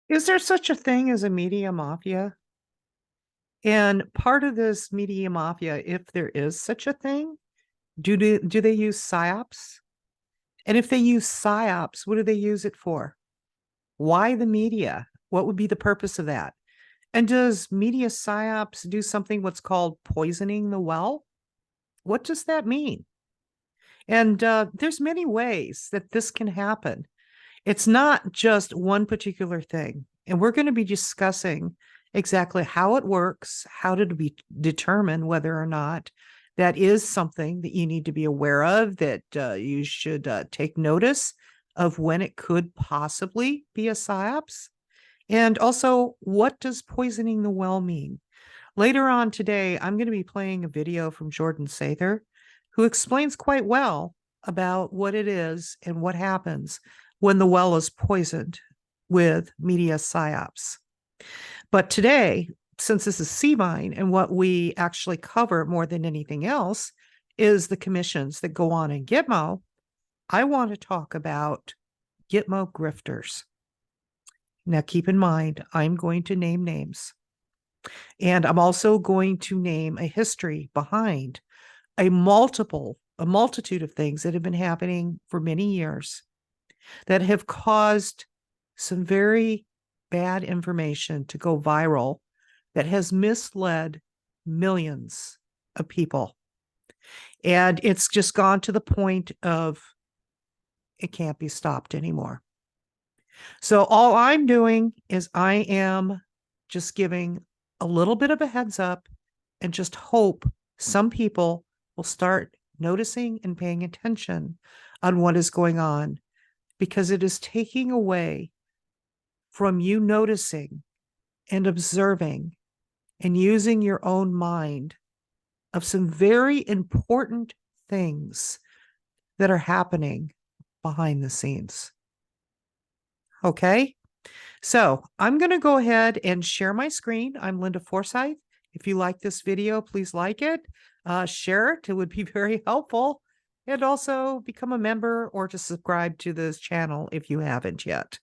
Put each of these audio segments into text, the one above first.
Is there such a thing as a media mafia? And part of this media mafia, if there is such a thing, do they use psyops? And if they use psyops, what do they use it for? Why the media? What would be the purpose of that? And does media psyops do something what's called poisoning the well? What does that mean? And there's many ways that this can happen. It's not just one particular thing. And we're going to be discussing exactly how it works, how to be determine whether or not that is something that you need to be aware of, that you should take notice of when it could possibly be a psyops. And also, what does poisoning the well mean? Later on today, I'm going to be playing a video from Jordan Sather, who explains quite well about what it is and what happens when the well is poisoned with media psyops. But today, since this is CVine and what we actually cover more than anything else is the commissions that go on in Gitmo, I want to talk about Gitmo grifters. Now, keep in mind, I'm going to name names. And I'm also going to name a history behind a multitude of things that have been happening for many years that have caused some very bad information to go viral that has misled millions of people. And it's just gone to the point of it can't be stopped anymore. So all I'm doing is I am just giving a little bit of a heads up and just hope some people will start noticing and paying attention on what is going on, because it is taking away from you noticing and observing and using your own mind of some very important things that are happening behind the scenes. Okay, so I'm going to go ahead and share my screen. I'm Linda Forsyth. If you like this video, please like it, share it. It would be very helpful. And also become a member or to subscribe to this channel if you haven't yet.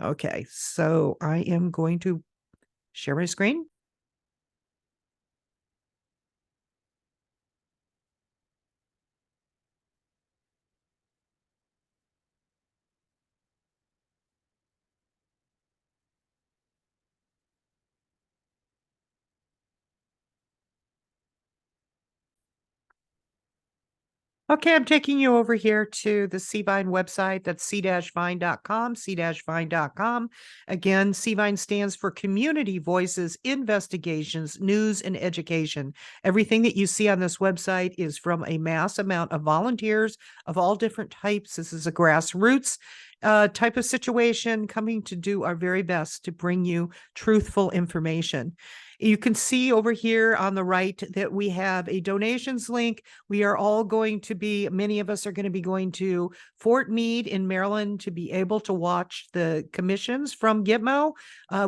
Okay, so I am going to share my screen. Okay, I'm taking you over here to the CVine website. That's c-vine.com, c-vine.com. Again, CVine stands for Community Voices, Investigations, News, and Education. Everything that you see on this website is from a mass amount of volunteers of all different types. This is a grassroots type of situation, coming to do our very best to bring you truthful information. You can see over here on the right that we have a donations link. We are all going to be, many of us are going to be going to Fort Meade in Maryland to be able to watch the commissions from Gitmo,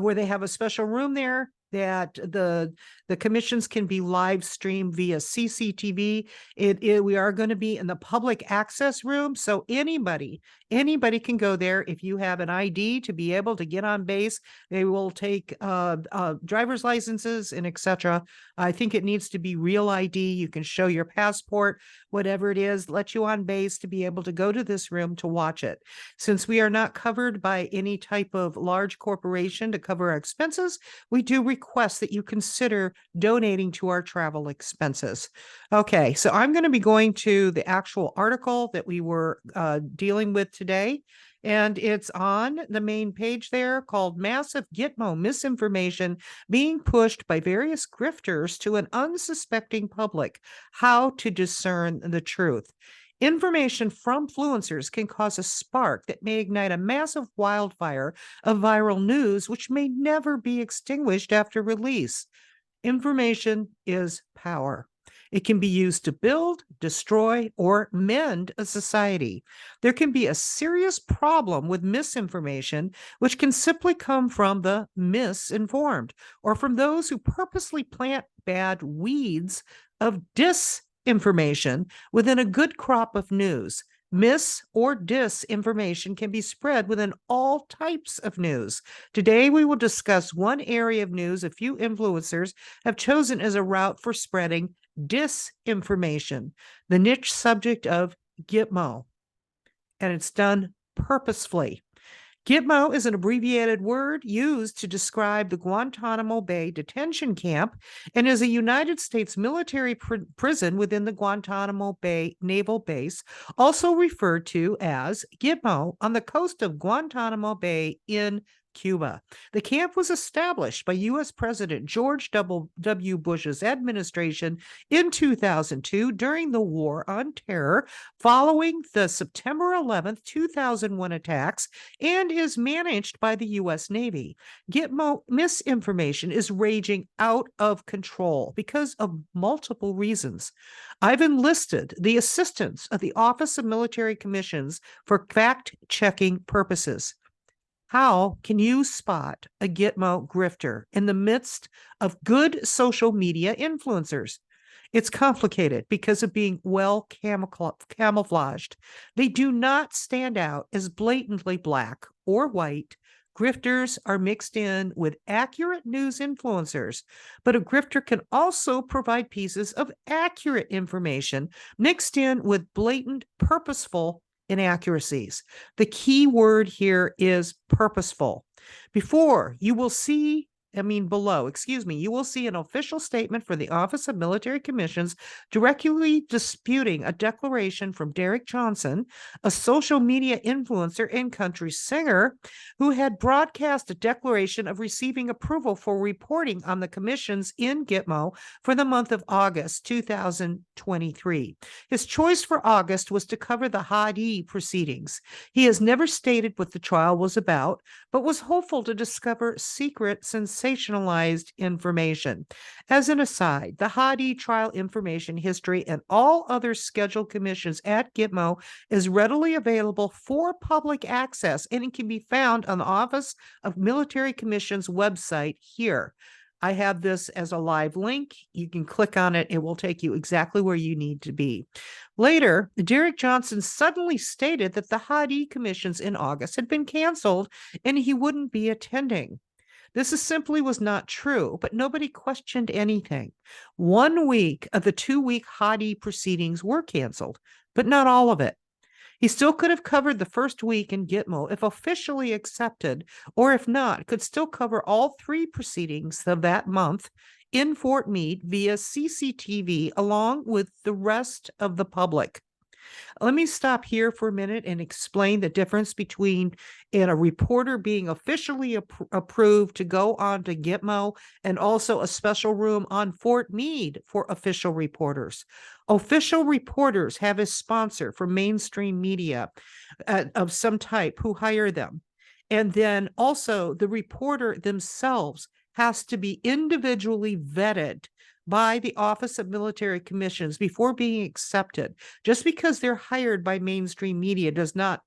where they have a special room there that the commissions can be live streamed via CCTV. We are going to be in the public access room, so anybody can go there. If you have an ID to be able to get on base, they will take driver's licenses and etc. I think it needs to be real ID. You can show your passport, whatever it is, let you on base to be able to go to this room to watch it. Since we are not covered by any type of large corporation to cover our expenses, we do request that you consider donating to our travel expenses. Okay, so I'm going to be going to the actual article that we were dealing with today. And it's on the main page there, called Massive Gitmo Misinformation Being Pushed by Various Grifters to an Unsuspecting Public, How to Discern the Truth. Information from influencers can cause a spark that may ignite a massive wildfire of viral news, which may never be extinguished after release. Information is power. It can be used to build, destroy, or mend a society. There can be a serious problem with misinformation, which can simply come from the misinformed or from those who purposely plant bad weeds of disinformation within a good crop of news. Mis or disinformation can be spread within all types of news. Today, we will discuss one area of news a few influencers have chosen as a route for spreading disinformation, the niche subject of Gitmo, and it's done purposefully. Gitmo is an abbreviated word used to describe the Guantanamo Bay detention camp and is a United States military prison within the Guantanamo Bay Naval Base, also referred to as Gitmo, on the coast of Guantanamo Bay in Cuba. The camp was established by U.S. President George W. Bush's administration in 2002 during the War on Terror, following the September 11th, 2001 attacks, and is managed by the U.S. Navy. Gitmo misinformation is raging out of control because of multiple reasons. I've enlisted the assistance of the Office of Military Commissions for fact-checking purposes. How can you spot a Gitmo grifter in the midst of good social media influencers? It's complicated because of being well camouflaged. They do not stand out as blatantly black or white. Grifters are mixed in with accurate news influencers, but a grifter can also provide pieces of accurate information mixed in with blatant, purposeful inaccuracies. The key word here is purposeful. Below, you will see an official statement for the Office of Military Commissions directly disputing a declaration from Derek Johnson, a social media influencer and country singer, who had broadcast a declaration of receiving approval for reporting on the commissions in Gitmo for the month of August 2023. His choice for August was to cover the Hadi proceedings. He has never stated what the trial was about, but was hopeful to discover secret, sensationalized information. As an aside, the Hadi trial information history and all other scheduled commissions at Gitmo is readily available for public access, and it can be found on the Office of Military Commissions website here. I have this as a live link. You can click on it. It will take you exactly where you need to be. Later, Derek Johnson suddenly stated that the Hadi commissions in August had been canceled and he wouldn't be attending. This simply was not true, but nobody questioned anything. 1 week of the 2-week Hadi proceedings were canceled, but not all of it. He still could have covered the first week in Gitmo if officially accepted, or if not, could still cover all 3 proceedings of that month in Fort Meade via CCTV along with the rest of the public. Let me stop here for a minute and explain the difference between a reporter being officially approved to go on to Gitmo and also a special room on Fort Meade for official reporters. Official reporters have a sponsor for mainstream media of some type who hire them. And then also the reporter themselves has to be individually vetted by the Office of Military Commissions before being accepted. Just because they're hired by mainstream media does not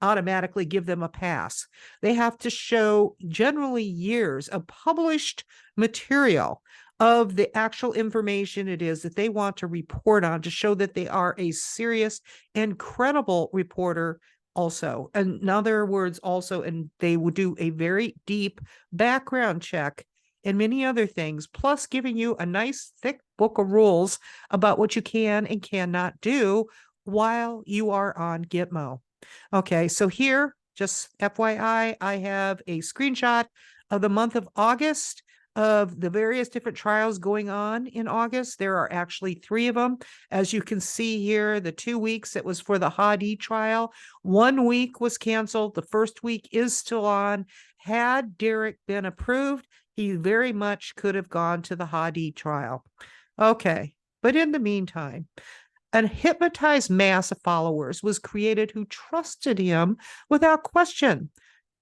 automatically give them a pass. They have to show generally years of published material of the actual information it is that they want to report on to show that they are a serious and credible reporter also. In other words, also, and they would do a very deep background check and many other things, plus giving you a nice thick book of rules about what you can and cannot do while you are on Gitmo. Okay, so here, just FYI, I have a screenshot of the month of August of the various different trials going on in August. There are actually 3 of them. As you can see here, the 2 weeks that was for the Hadi trial, 1 week was canceled. The first week is still on. Had Derek been approved, he very much could have gone to the Hadi trial. Okay, but in the meantime, a hypnotized mass of followers was created who trusted him without question.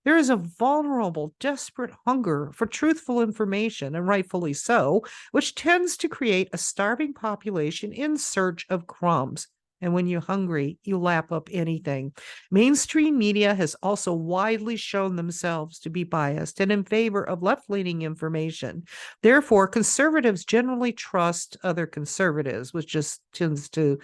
There is a vulnerable, desperate hunger for truthful information, and rightfully so, which tends to create a starving population in search of crumbs. And when you're hungry, you lap up anything. Mainstream media has also widely shown themselves to be biased and in favor of left-leaning information. Therefore, conservatives generally trust other conservatives, which just tends to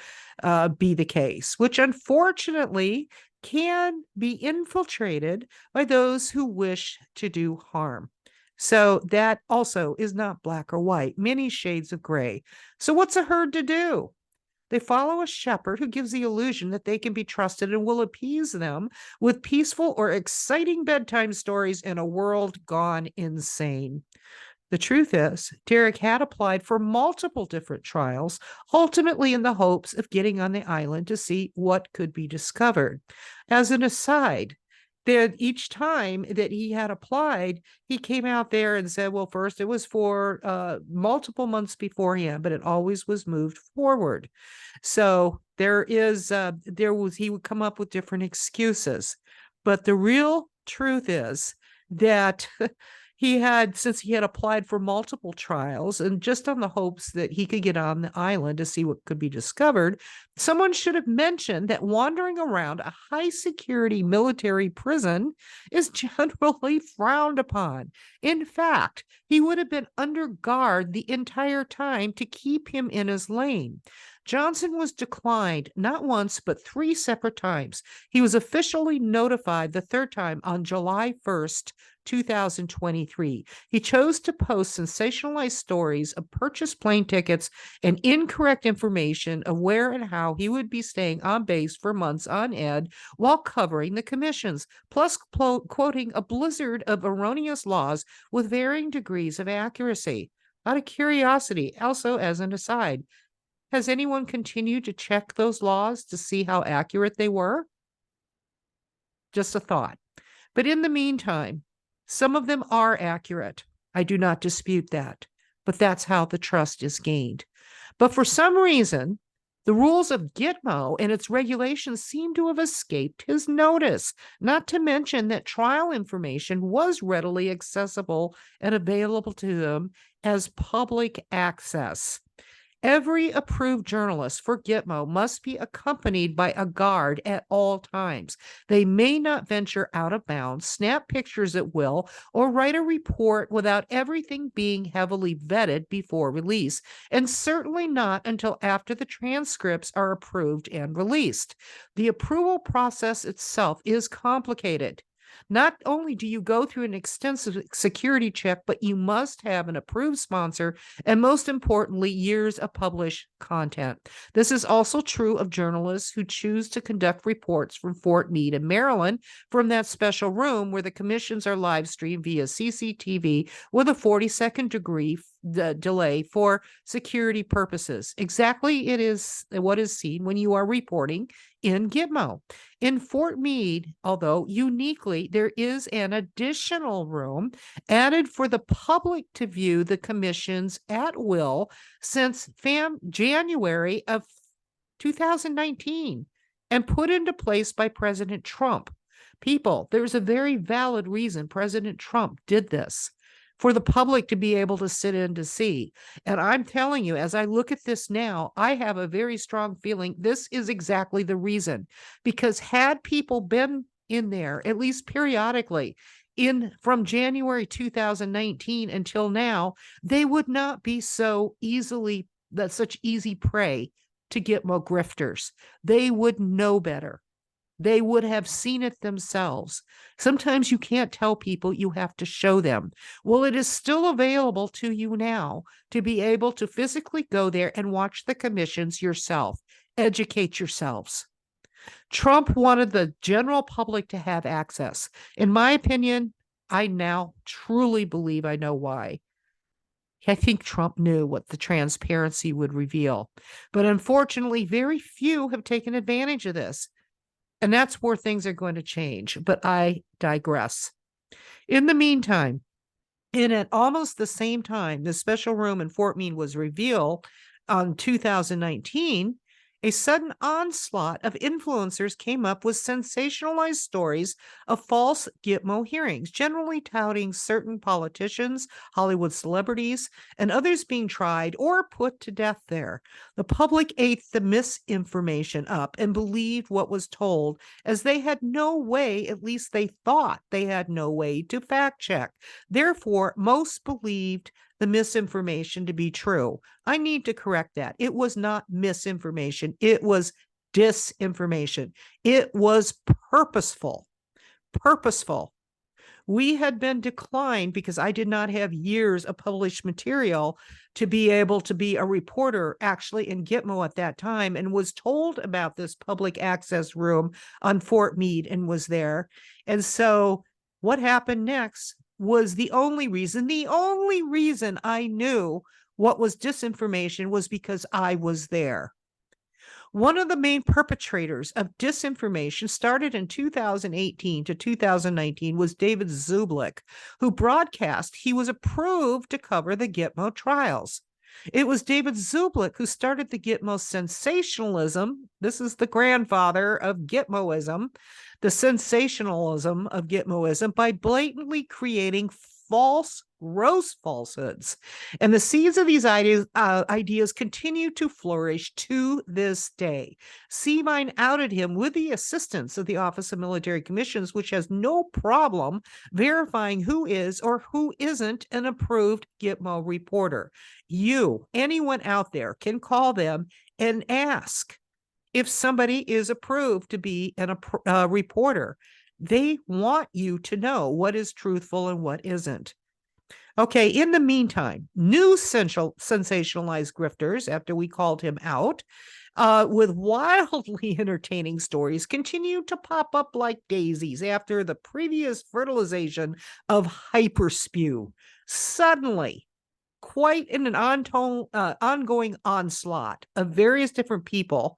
be the case, which unfortunately can be infiltrated by those who wish to do harm. So that also is not black or white, many shades of gray. So what's a herd to do? They follow a shepherd who gives the illusion that they can be trusted and will appease them with peaceful or exciting bedtime stories in a world gone insane. The truth is, Derek had applied for multiple different trials, ultimately in the hopes of getting on the island to see what could be discovered. As an aside, that each time that he had applied, he came out there and said, well, first it was for multiple months beforehand, but it always was moved forward. So he would come up with different excuses. But the real truth is that since he had applied for multiple trials and just on the hopes that he could get on the island to see what could be discovered, someone should have mentioned that wandering around a high security military prison is generally frowned upon. In fact, he would have been under guard the entire time to keep him in his lane. Johnson was declined not once, but 3 separate times. He was officially notified the third time on July 1st, 2023. He chose to post sensationalized stories of purchased plane tickets and incorrect information of where and how he would be staying on base for months on end while covering the commissions, plus quoting a blizzard of erroneous laws with varying degrees of accuracy. Out of curiosity, also as an aside, has anyone continued to check those laws to see how accurate they were? Just a thought. But in the meantime, some of them are accurate. I do not dispute that, but that's how the trust is gained. But for some reason, the rules of Gitmo and its regulations seem to have escaped his notice, not to mention that trial information was readily accessible and available to them as public access. Every approved journalist for Gitmo must be accompanied by a guard at all times. They may not venture out of bounds, snap pictures at will, or write a report without everything being heavily vetted before release, and certainly not until after the transcripts are approved and released. The approval process itself is complicated. Not only do you go through an extensive security check, but you must have an approved sponsor and, most importantly, years of published content. This is also true of journalists who choose to conduct reports from Fort Meade in Maryland from that special room where the commissions are live streamed via CCTV with a 40-second delay for security purposes. Exactly it is what is seen when you are reporting in Gitmo. In Fort Meade, although uniquely, there is an additional room added for the public to view the commissions at will since January of 2019 and put into place by President Trump. People, there's a very valid reason President Trump did this, for the public to be able to sit in to see. And I'm telling you, as I look at this now, I have a very strong feeling this is exactly the reason. Because had people been in there, at least periodically, from January 2019 until now, they would not be such easy prey to Gitmo grifters. They would know better. They would have seen it themselves. Sometimes you can't tell people, you have to show them. Well, it is still available to you now to be able to physically go there and watch the commissions yourself. Educate yourselves. Trump wanted the general public to have access. In my opinion, I now truly believe I know why. I think Trump knew what the transparency would reveal. But unfortunately, very few have taken advantage of this. And that's where things are going to change. But I digress. In the meantime, and at almost the same time, the special room in Fort Meade was revealed on 2019, A sudden onslaught of influencers came up with sensationalized stories of false Gitmo hearings, generally touting certain politicians, Hollywood celebrities, and others being tried or put to death there. The public ate the misinformation up and believed what was told, as they had no way, at least they thought they had no way, to fact check. Therefore, most believed the misinformation to be true. I need to correct that. It was not misinformation. It was disinformation. It was purposeful. Purposeful. We had been declined because I did not have years of published material to be able to be a reporter actually in Gitmo at that time, and was told about this public access room on Fort Meade and was there. And so what happened next was the only reason I knew what was disinformation was because I was there. One of the main perpetrators of disinformation started in 2018 to 2019 was David Zublik, who broadcast he was approved to cover the Gitmo trials. It was David Zublik who started the Gitmo sensationalism. This is the grandfather of Gitmoism, the sensationalism of Gitmoism, by blatantly creating false, gross falsehoods. And the seeds of these ideas continue to flourish to this day. Seavine outed him with the assistance of the Office of Military Commissions, which has no problem verifying who is or who isn't an approved Gitmo reporter. You, anyone out there, can call them and ask if somebody is approved to be a reporter. They want you to know what is truthful and what isn't. Okay, in the meantime, new sensationalized grifters, after we called him out, with wildly entertaining stories, continue to pop up like daisies after the previous fertilization of hyperspew. Suddenly, quite in an ongoing onslaught of various different people,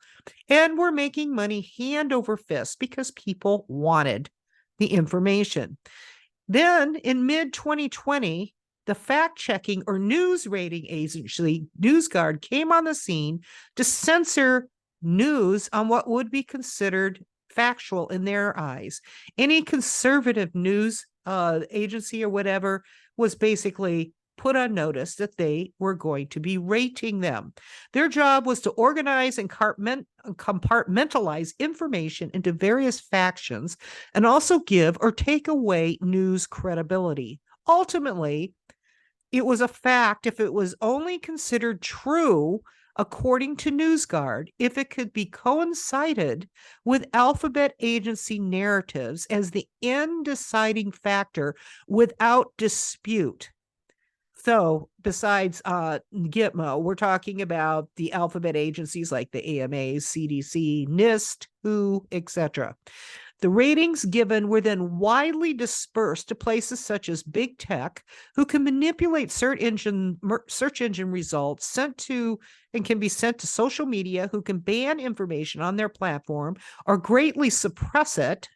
and we're making money hand over fist because people wanted the information. Then in mid-2020, the fact-checking or news rating agency News Guard came on the scene to censor news on what would be considered factual in their eyes. Any conservative news agency or whatever was basically put on notice that they were going to be rating them. Their job was to organize and compartmentalize information into various factions and also give or take away news credibility. Ultimately, it was a fact if it was only considered true according to NewsGuard, if it could be coincided with alphabet agency narratives as the end deciding factor without dispute. So besides Gitmo, we're talking about the alphabet agencies like the AMA, CDC, NIST, WHO, etc. The ratings given were then widely dispersed to places such as big tech, who can manipulate search engine results and can be sent to social media, who can ban information on their platform or greatly suppress it.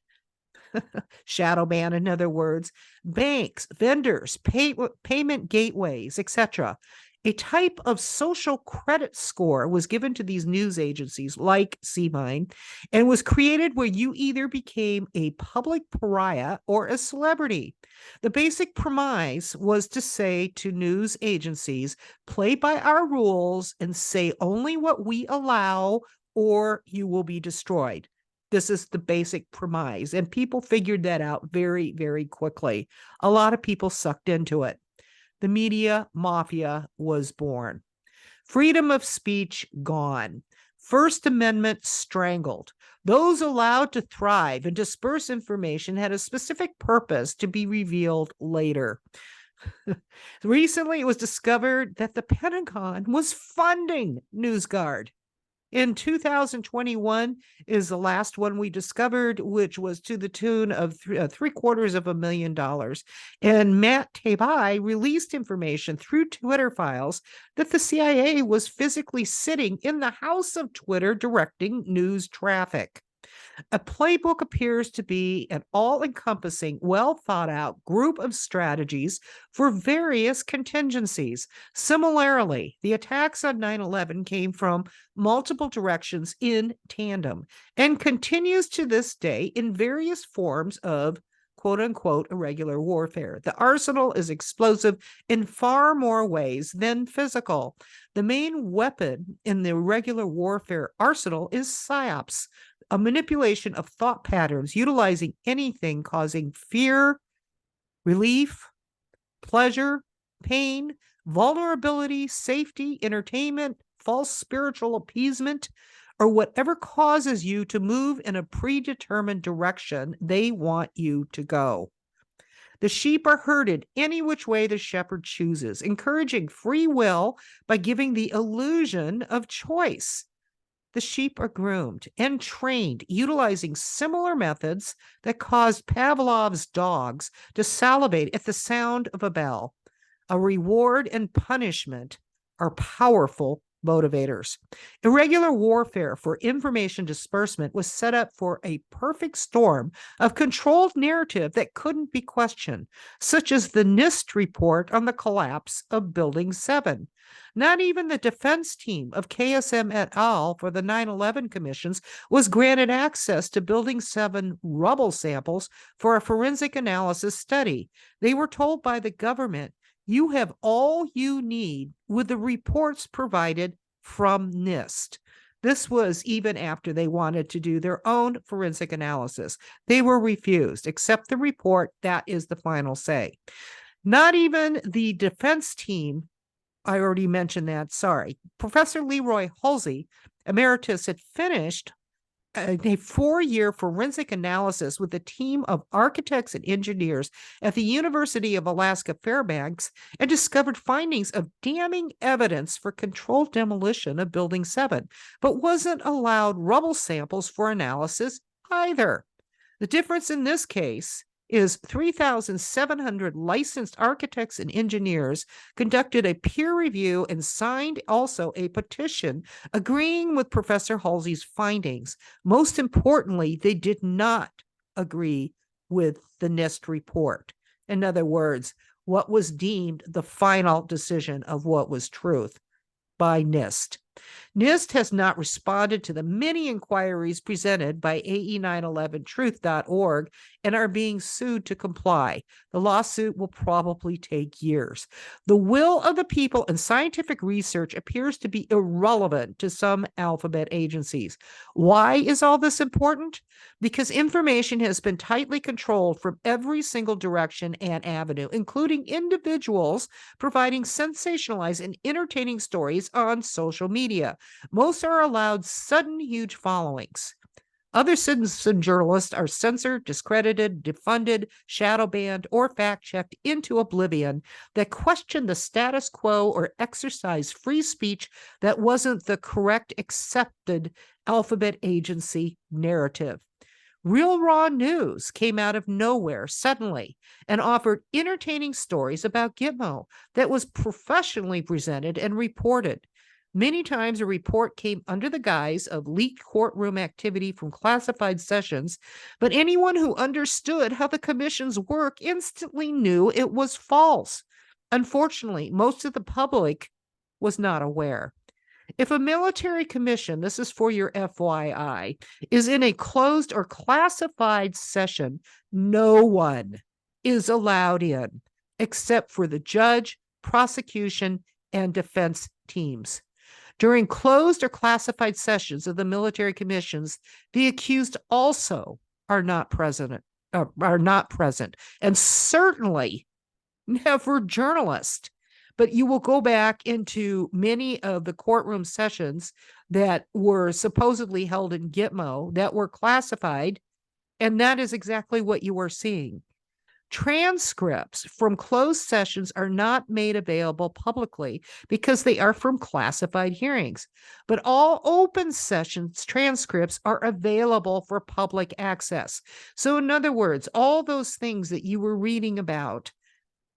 Shadow ban, in other words, banks, vendors, payment gateways, etc. A type of social credit score was given to these news agencies like Seavine and was created where you either became a public pariah or a celebrity. The basic premise was to say to news agencies, play by our rules and say only what we allow or you will be destroyed. This is the basic premise, and people figured that out very, very quickly. A lot of people sucked into it. The media mafia was born. Freedom of speech gone. First Amendment strangled. Those allowed to thrive and disperse information had a specific purpose to be revealed later. Recently, it was discovered that the Pentagon was funding NewsGuard. In 2021 is the last one we discovered, which was to the tune of $750,000. And Matt Taibbi released information through Twitter files that the CIA was physically sitting in the house of Twitter directing news traffic. A playbook appears to be an all-encompassing, well-thought-out group of strategies for various contingencies. Similarly, the attacks on 9/11 came from multiple directions in tandem and continues to this day in various forms of quote unquote irregular warfare. The arsenal is explosive in far more ways than physical. The main weapon in the irregular warfare arsenal is Psyops, a manipulation of thought patterns utilizing anything causing fear, relief, pleasure, pain, vulnerability, safety, entertainment, false spiritual appeasement, or whatever causes you to move in a predetermined direction they want you to go. The sheep are herded any which way the shepherd chooses, encouraging free will by giving the illusion of choice. The sheep are groomed and trained utilizing similar methods that caused Pavlov's dogs to salivate at the sound of a bell. A reward and punishment are powerful motivators. Irregular warfare for information disbursement was set up for a perfect storm of controlled narrative that couldn't be questioned, such as the NIST report on the collapse of Building 7. Not even the defense team of KSM et al. For the 9/11 commissions was granted access to Building 7 rubble samples for a forensic analysis study. They were told by the government, you have all you need with the reports provided from NIST. This was even after they wanted to do their own forensic analysis. They were refused. Accept the report. That is the final say. Not even the defense team, I already mentioned that, sorry. Professor Leroy Halsey, emeritus, had finished a 4-year forensic analysis with a team of architects and engineers at the University of Alaska Fairbanks and discovered findings of damning evidence for controlled demolition of Building 7, but wasn't allowed rubble samples for analysis either. The difference in this case is 3,700 licensed architects and engineers conducted a peer review and signed also a petition agreeing with Professor Halsey's findings. Most importantly, they did not agree with the NIST report. In other words, what was deemed the final decision of what was truth by NIST. NIST has not responded to the many inquiries presented by AE911truth.org and are being sued to comply. The lawsuit will probably take years. The will of the people and scientific research appears to be irrelevant to some alphabet agencies. Why is all this important? Because information has been tightly controlled from every single direction and avenue, including individuals providing sensationalized and entertaining stories on social media. Most are allowed sudden huge followings. Other citizen journalists are censored, discredited, defunded, shadow banned, or fact-checked into oblivion that question the status quo or exercise free speech that wasn't the correct accepted alphabet agency narrative. Real Raw News came out of nowhere suddenly and offered entertaining stories about Gitmo that was professionally presented and reported. Many times a report came under the guise of leaked courtroom activity from classified sessions, but anyone who understood how the commissions work instantly knew it was false. Unfortunately, most of the public was not aware. If a military commission, this is for your FYI, is in a closed or classified session, no one is allowed in except for the judge, prosecution, and defense teams. During closed or classified sessions of the military commissions, the accused also are not present, and certainly never journalists. But you will go back into many of the courtroom sessions that were supposedly held in Gitmo that were classified, and that is exactly what you are seeing. Transcripts from closed sessions are not made available publicly because they are from classified hearings, but all open sessions transcripts are available for public access. So in other words, all those things that you were reading about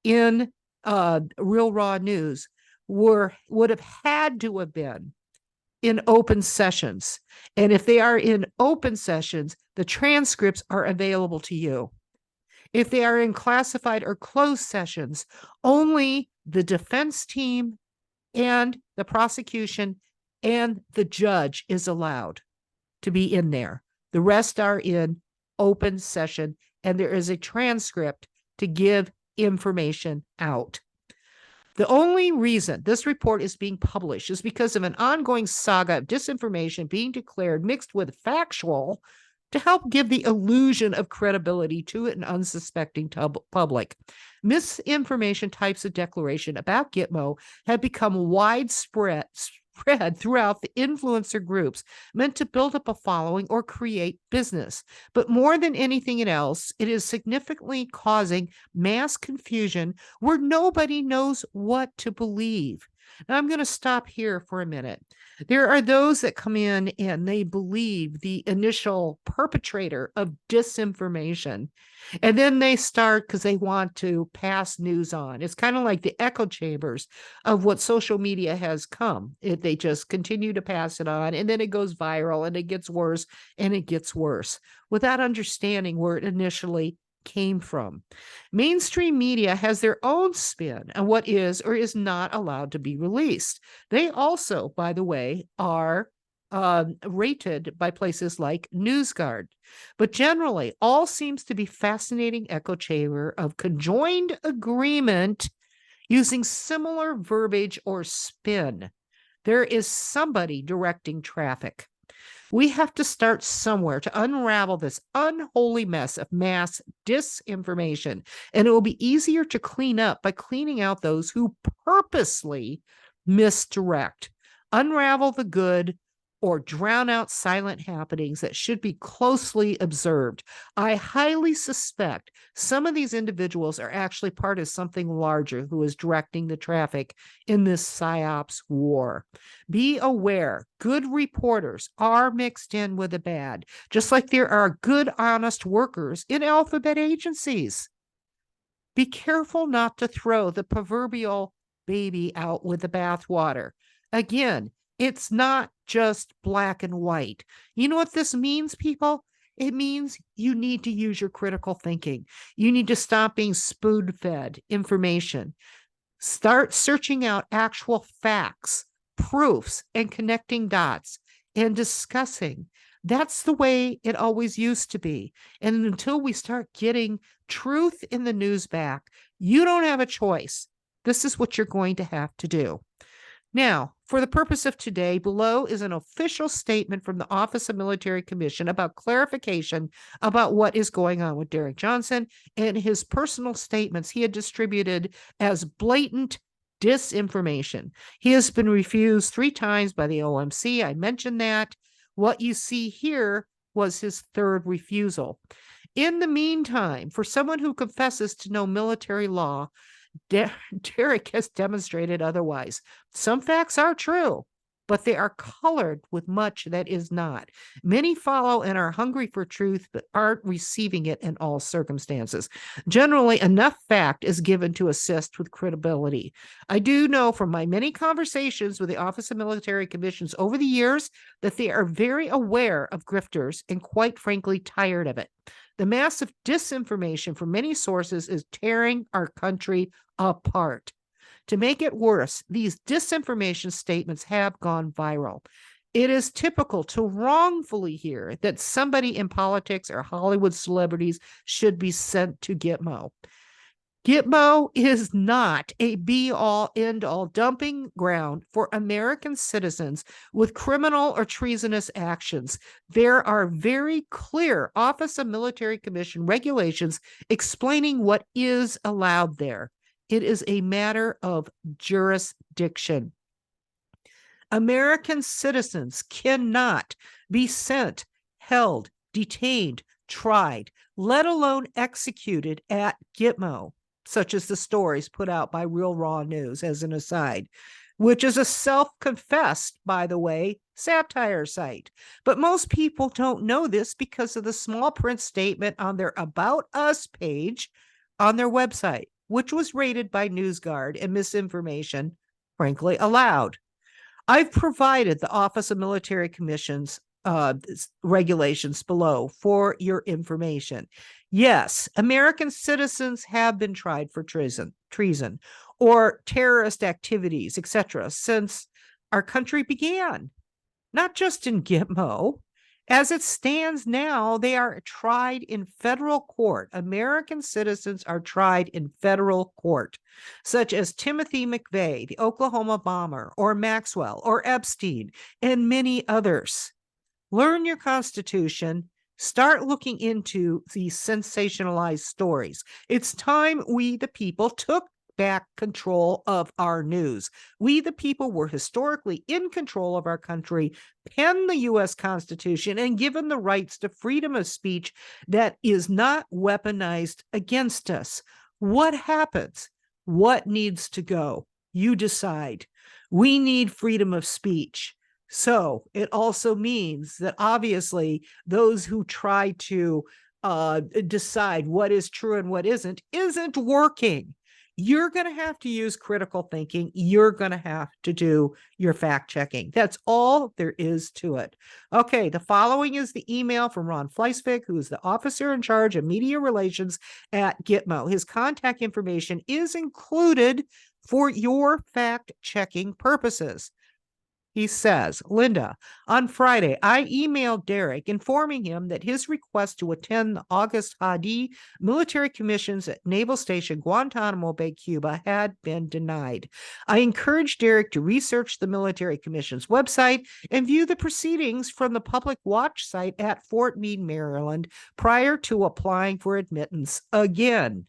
in Real Raw News would have had to have been in open sessions. And if they are in open sessions, the transcripts are available to you. If they are in classified or closed sessions, only the defense team and the prosecution and the judge is allowed to be in there. The rest are in open session, and there is a transcript to give information out. The only reason this report is being published is because of an ongoing saga of disinformation being declared mixed with factual to help give the illusion of credibility to an unsuspecting public. Misinformation types of declaration about Gitmo have become widespread throughout the influencer groups meant to build up a following or create business. But more than anything else, it is significantly causing mass confusion where nobody knows what to believe. Now, I'm going to stop here for a minute. There are those that come in and they believe the initial perpetrator of disinformation, and then they start because they want to pass news on. It's kind of like the echo chambers of what social media has come. They just continue to pass it on, and then it goes viral, and it gets worse, and it gets worse, without understanding where it initially came from. Mainstream media has their own spin on what is or is not allowed to be released. They also, by the way, are rated by places like News Guard. But generally, all seems to be fascinating echo chamber of conjoined agreement using similar verbiage or spin. There is somebody directing traffic. We have to start somewhere to unravel this unholy mess of mass disinformation, and it will be easier to clean up by cleaning out those who purposely misdirect, unravel the good, or drown out silent happenings that should be closely observed. I highly suspect some of these individuals are actually part of something larger who is directing the traffic in this Psyops war. Be aware, good reporters are mixed in with the bad, just like there are good, honest workers in alphabet agencies. Be careful not to throw the proverbial baby out with the bathwater. Again, it's not just black and white. You know what this means, people? It means you need to use your critical thinking. You need to stop being spoon-fed information. Start searching out actual facts, proofs, and connecting dots and discussing. That's the way it always used to be. And until we start getting truth in the news back, you don't have a choice. This is what you're going to have to do. Now, for the purpose of today, below is an official statement from the Office of Military Commission about clarification about what is going on with Derek Johnson and his personal statements he had distributed as blatant disinformation. He has been refused 3 times by the OMC. I mentioned that. What you see here was his 3rd refusal. In the meantime, for someone who confesses to know military law, Derek has demonstrated otherwise. Some facts are true, but they are colored with much that is not. Many follow and are hungry for truth, but aren't receiving it in all circumstances. Generally, enough fact is given to assist with credibility. I do know from my many conversations with the Office of Military Commissions over the years that they are very aware of grifters and quite frankly tired of it. The massive disinformation from many sources is tearing our country apart. To make it worse, these disinformation statements have gone viral. It is typical to wrongfully hear that somebody in politics or Hollywood celebrities should be sent to Gitmo. Gitmo is not a be-all, end-all dumping ground for American citizens with criminal or treasonous actions. There are very clear Office of Military Commission regulations explaining what is allowed there. It is a matter of jurisdiction. American citizens cannot be sent, held, detained, tried, let alone executed at Gitmo, such as the stories put out by Real Raw News as an aside, which is a self-confessed, by the way, satire site. But most people don't know this because of the small print statement on their About Us page on their website, which was rated by News Guard and misinformation, frankly, allowed. I've provided the Office of Military Commissions regulations below for your information. Yes, American citizens have been tried for treason or terrorist activities, etc., since our country began, not just in Gitmo. As it stands now, they are tried in federal court. American citizens are tried in federal court, such as Timothy McVeigh, the Oklahoma bomber, or Maxwell, or Epstein, and many others. Learn your Constitution. Start looking into these sensationalized stories. It's time we, the people, took back control of our news. We, the people, were historically in control of our country, penned the U.S. Constitution, and given the rights to freedom of speech that is not weaponized against us. What happens? What needs to go? You decide. We need freedom of speech. So it also means that obviously those who try to decide what is true and what isn't working. You're going to have to use critical thinking. You're going to have to do your fact checking. That's all there is to it. Okay, the following is the email from Ron Fleisvig, who is the officer in charge of media relations at Gitmo. His contact information is included for your fact checking purposes. He says, Linda, on Friday, I emailed Derek informing him that his request to attend the August Hadi military commissions at Naval Station Guantanamo Bay, Cuba, had been denied. I encouraged Derek to research the military commission's website and view the proceedings from the public watch site at Fort Meade, Maryland, prior to applying for admittance again.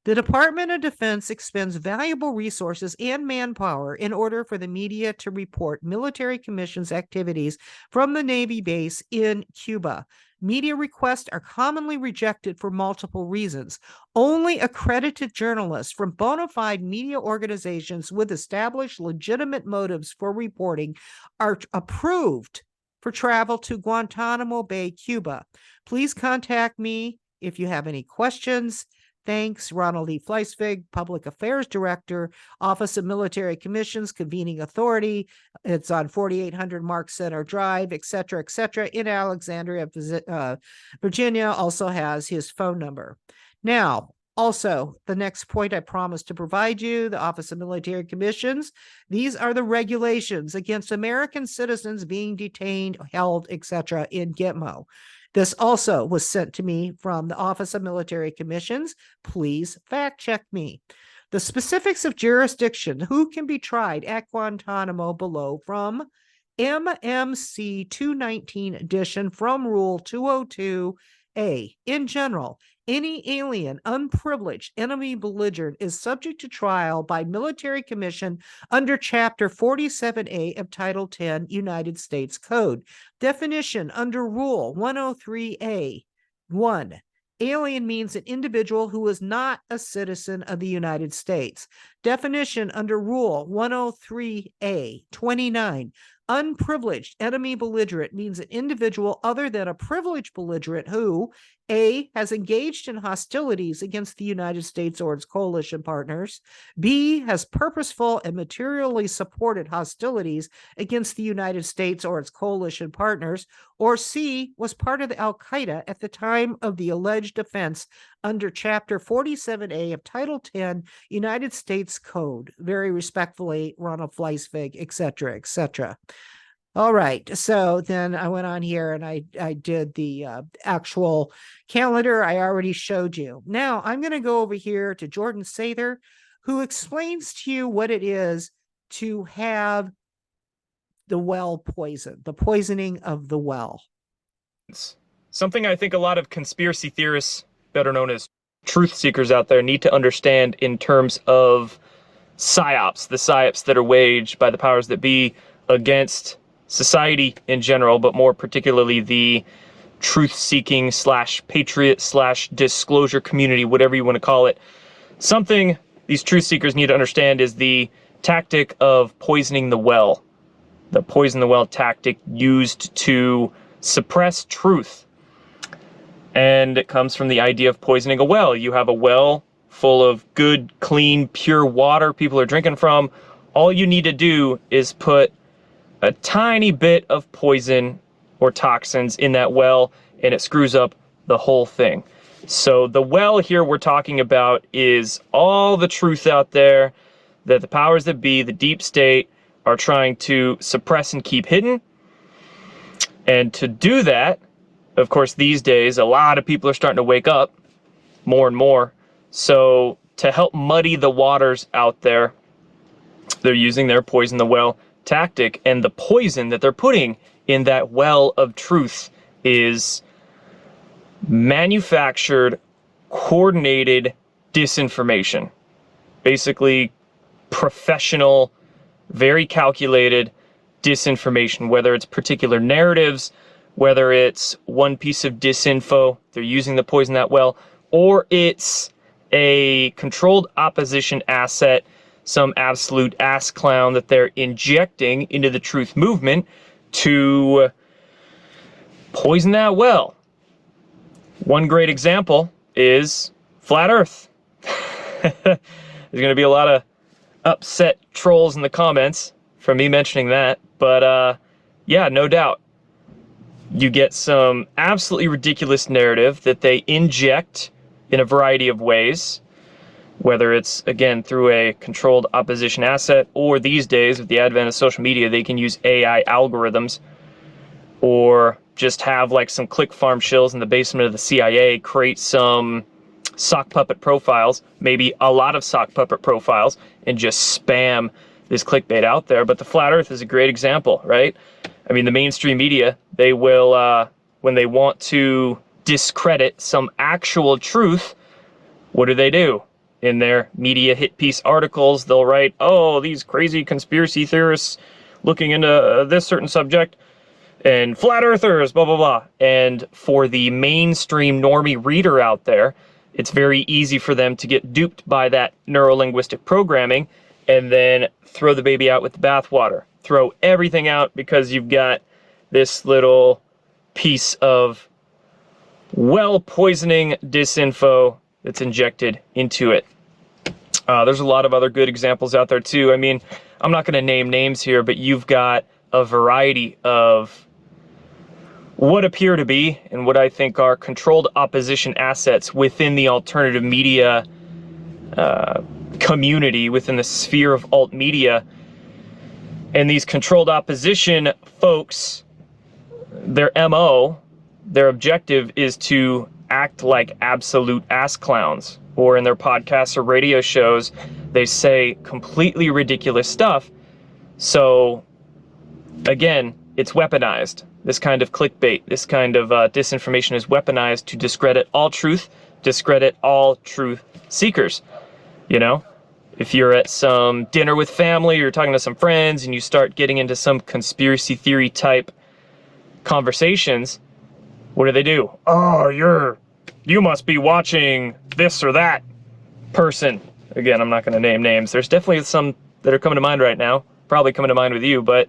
The Department of Defense expends valuable resources and manpower in order for the media to report military commissions activities from the Navy base in Cuba. Media requests are commonly rejected for multiple reasons. Only accredited journalists from bona fide media organizations with established legitimate motives for reporting are approved for travel to Guantanamo Bay, Cuba. Please contact me if you have any questions. Thanks, Ronald E. Fleisvig, Public Affairs Director, Office of Military Commissions, Convening Authority. It's on 4800 Mark Center Drive, et cetera, in Alexandria, Virginia. Also has his phone number. Now, also, the next point I promised to provide you, the Office of Military Commissions. These are the regulations against American citizens being detained, held, etc. in Gitmo. This also was sent to me from the Office of Military Commissions. Please fact check me. The specifics of jurisdiction, who can be tried at Guantanamo below from MMC 219 edition from Rule 202A. In general, any alien, unprivileged, enemy belligerent is subject to trial by military commission under Chapter 47A of Title 10 United States Code. Definition under Rule 103A. 1. Alien means an individual who is not a citizen of the United States. Definition under Rule 103A. 29. Unprivileged enemy belligerent means an individual other than a privileged belligerent who, A, has engaged in hostilities against the United States or its coalition partners, B, has purposeful and materially supported hostilities against the United States or its coalition partners, or C, was part of the Al-Qaeda at the time of the alleged offense under Chapter 47A of Title 10 United States Code. Very respectfully, Ronald Fleisvig, et cetera. All right, so then I went on here and I did the actual calendar I already showed you. Now I'm going to go over here to Jordan Sather, who explains to you what it is to have the well poison, the poisoning of the well. Something I think a lot of conspiracy theorists, better known as truth seekers out there, need to understand in terms of Psyops, the Psyops that are waged by the powers that be against society in general, but more particularly the truth-seeking / patriot / disclosure community, whatever you want to call it. Something these truth seekers need to understand is the tactic of poisoning the well. The poison the well tactic used to suppress truth. And it comes from the idea of poisoning a well. You have a well full of good, clean, pure water people are drinking from. All you need to do is put a tiny bit of poison or toxins in that well, and it screws up the whole thing. So the well here we're talking about is all the truth out there that the powers that be, the deep state, are trying to suppress and keep hidden. And to do that, of course, these days, a lot of people are starting to wake up more and more. So to help muddy the waters out there, they're using their poison the well tactic. And the poison that they're putting in that well of truth is manufactured, coordinated disinformation. Basically, professional, very calculated disinformation, whether it's particular narratives, whether it's one piece of disinfo, they're using the poison that well, or it's a controlled opposition asset, some absolute ass clown that they're injecting into the truth movement to poison that well. One great example is flat Earth. There's going to be a lot of upset trolls in the comments from me mentioning that, but yeah, no doubt. You get some absolutely ridiculous narrative that they inject in a variety of ways, whether it's, again, through a controlled opposition asset, or these days, with the advent of social media, they can use AI algorithms, or just have like some click farm shills in the basement of the CIA create some sock puppet profiles, maybe a lot of sock puppet profiles, and just spam this clickbait out there. But the flat Earth is a great example, right? I mean, the mainstream media, they will, when they want to discredit some actual truth, what do? In their media hit piece articles, they'll write, oh, these crazy conspiracy theorists looking into this certain subject, and flat earthers, blah, blah, blah. And for the mainstream normie reader out there, it's very easy for them to get duped by that neurolinguistic programming and then throw the baby out with the bathwater. Throw everything out because you've got this little piece of well-poisoning disinfo that's injected into it. There's a lot of other good examples out there too. I mean, I'm not going to name names here, but you've got a variety of what appear to be and what I think are controlled opposition assets within the alternative media community, within the sphere of alt media. And these controlled opposition folks, their MO, their objective is to act like absolute ass clowns. Or in their podcasts or radio shows, they say completely ridiculous stuff. So, again, it's weaponized. This kind of clickbait, this kind of disinformation is weaponized to discredit all truth, discredit all truth seekers. You know, if you're at some dinner with family, you're talking to some friends, and you start getting into some conspiracy theory type conversations, what do? Oh, you must be watching this or that person. Again, I'm not going to name names. There's definitely some that are coming to mind right now, probably coming to mind with you, but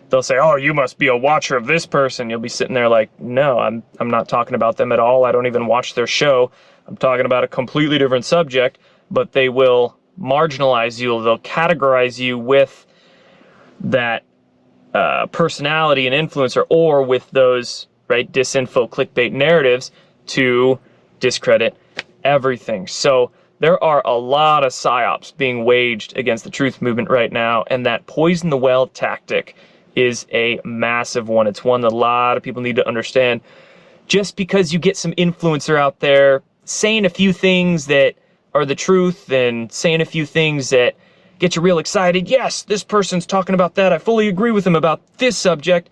they'll say, oh, you must be a watcher of this person. You'll be sitting there like, no, I'm not talking about them at all. I don't even watch their show. I'm talking about a completely different subject, but they will marginalize you. They'll categorize you with that personality and influencer, or with those, right, disinfo clickbait narratives to discredit everything. So there are a lot of psyops being waged against the truth movement right now, and that poison the well tactic is a massive one. It's one that a lot of people need to understand. Just because you get some influencer out there saying a few things that are the truth and saying a few things that get you real excited, yes, this person's talking about that, I fully agree with them about this subject,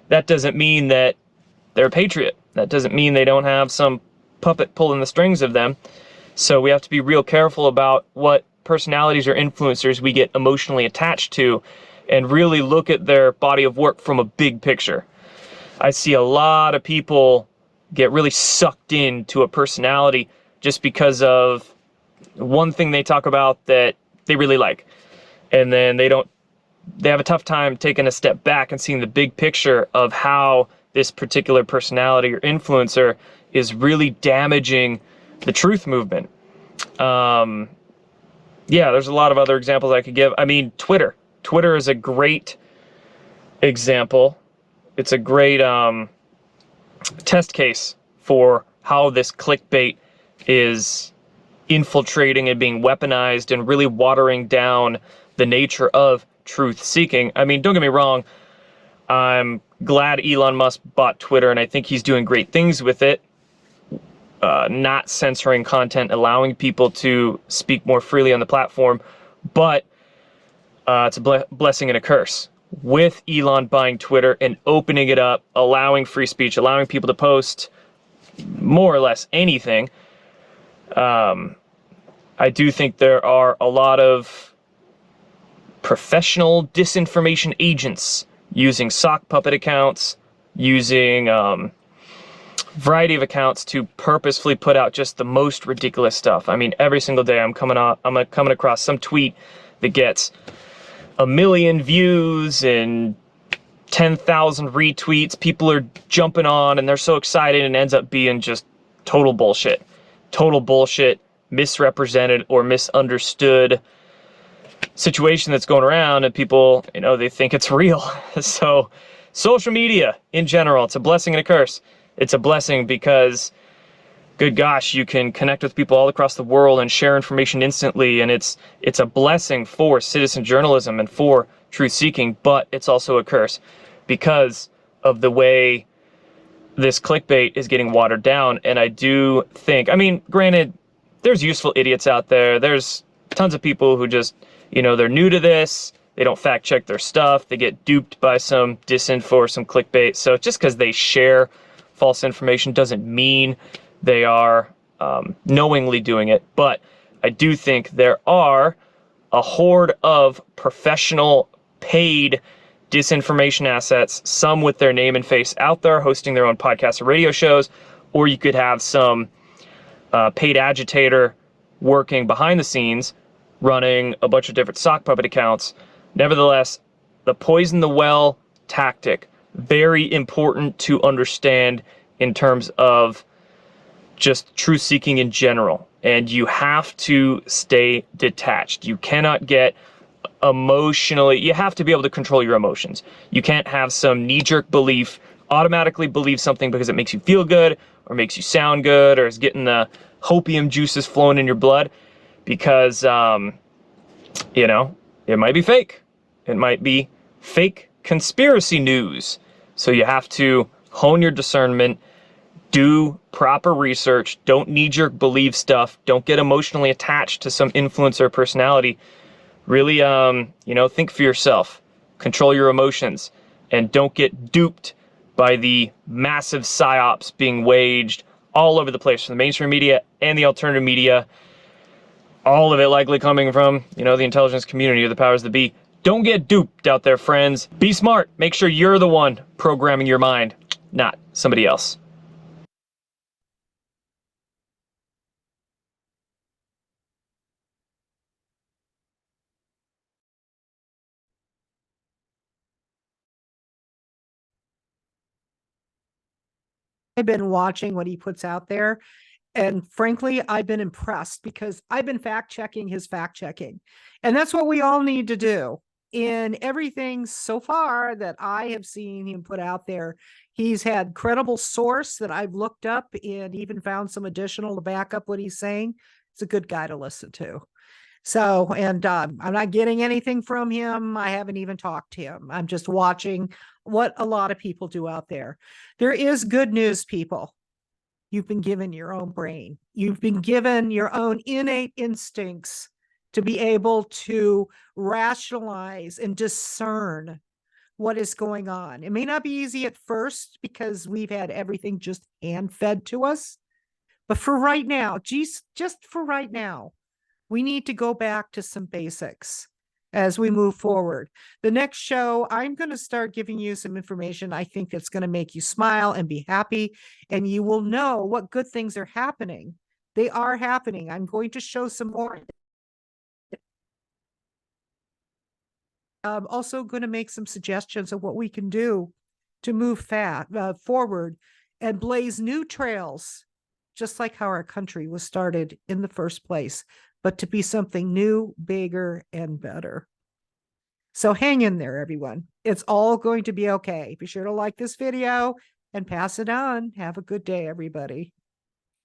that doesn't mean that they're a patriot. That doesn't mean they don't have some puppet pulling the strings of them. So we have to be real careful about what personalities or influencers we get emotionally attached to, and really look at their body of work from a big picture. I see a lot of people get really sucked into a personality just because of one thing they talk about that they really like. And then they have a tough time taking a step back and seeing the big picture of how this particular personality or influencer is really damaging the truth movement. Yeah, there's a lot of other examples I could give. I mean, Twitter is a great example. It's a great test case for how this clickbait is infiltrating and being weaponized and really watering down the nature of truth seeking. I mean, don't get me wrong, I'm glad Elon Musk bought Twitter, and I think he's doing great things with it, not censoring content, allowing people to speak more freely on the platform, but it's a blessing and a curse. With Elon buying Twitter and opening it up, allowing free speech, allowing people to post more or less anything, I do think there are a lot of professional disinformation agents using sock puppet accounts, using variety of accounts to purposefully put out just the most ridiculous stuff. I mean, every single day I'm coming across some tweet that gets 1 million views and 10,000 retweets. People are jumping on and they're so excited, and ends up being just total bullshit. Total bullshit, misrepresented or misunderstood situation that's going around, and people, they think it's real. So social media in general, it's a blessing and a curse. It's a blessing because, good gosh, you can connect with people all across the world and share information instantly, and it's a blessing for citizen journalism and for truth seeking, but it's also a curse because of the way this clickbait is getting watered down. And I do think, I mean, granted, there's useful idiots out there. There's tons of people who just, they're new to this. They don't fact check their stuff. They get duped by some disinfo or some clickbait. So just because they share false information doesn't mean they are knowingly doing it. But I do think there are a horde of professional paid disinformation assets, some with their name and face out there hosting their own podcasts or radio shows, or you could have some paid agitator working behind the scenes, running a bunch of different sock puppet accounts. Nevertheless, the poison the well tactic, very important to understand in terms of just truth seeking in general. And you have to stay detached. You cannot get emotionally, you have to be able to control your emotions. You can't have some knee-jerk belief, automatically believe something because it makes you feel good or makes you sound good or is getting the hopium juices flowing in your blood, because it might be fake. It might be fake conspiracy news. So you have to hone your discernment, do proper research, don't knee-jerk believe stuff, don't get emotionally attached to some influencer personality. Really, think for yourself, control your emotions, and don't get duped by the massive psyops being waged all over the place from the mainstream media and the alternative media. All of it likely coming from, the intelligence community or the powers that be. Don't get duped out there, friends. Be smart. Make sure you're the one programming your mind, not somebody else. I've been watching what he puts out there, and frankly, I've been impressed because I've been fact checking his fact checking. And that's what we all need to do. In everything so far that I have seen him put out there, he's had credible source that I've looked up and even found some additional to back up what he's saying. It's a good guy to listen to. So, and I'm not getting anything from him. I haven't even talked to him. I'm just watching what a lot of people do out there. There is good news, people. You've been given your own brain. You've been given your own innate instincts to be able to rationalize and discern what is going on. It may not be easy at first because we've had everything just hand fed to us. But for right now, just for right now, we need to go back to some basics as we move forward. The next show, I'm going to start giving you some information I think that's going to make you smile and be happy, and you will know what good things are happening. They are happening. I'm going to show some more. I'm also going to make some suggestions of what we can do to move forward and blaze new trails, just like how our country was started in the first place, but to be something new, bigger, and better. So hang in there, everyone. It's all going to be okay. Be sure to like this video and pass it on. Have a good day, everybody.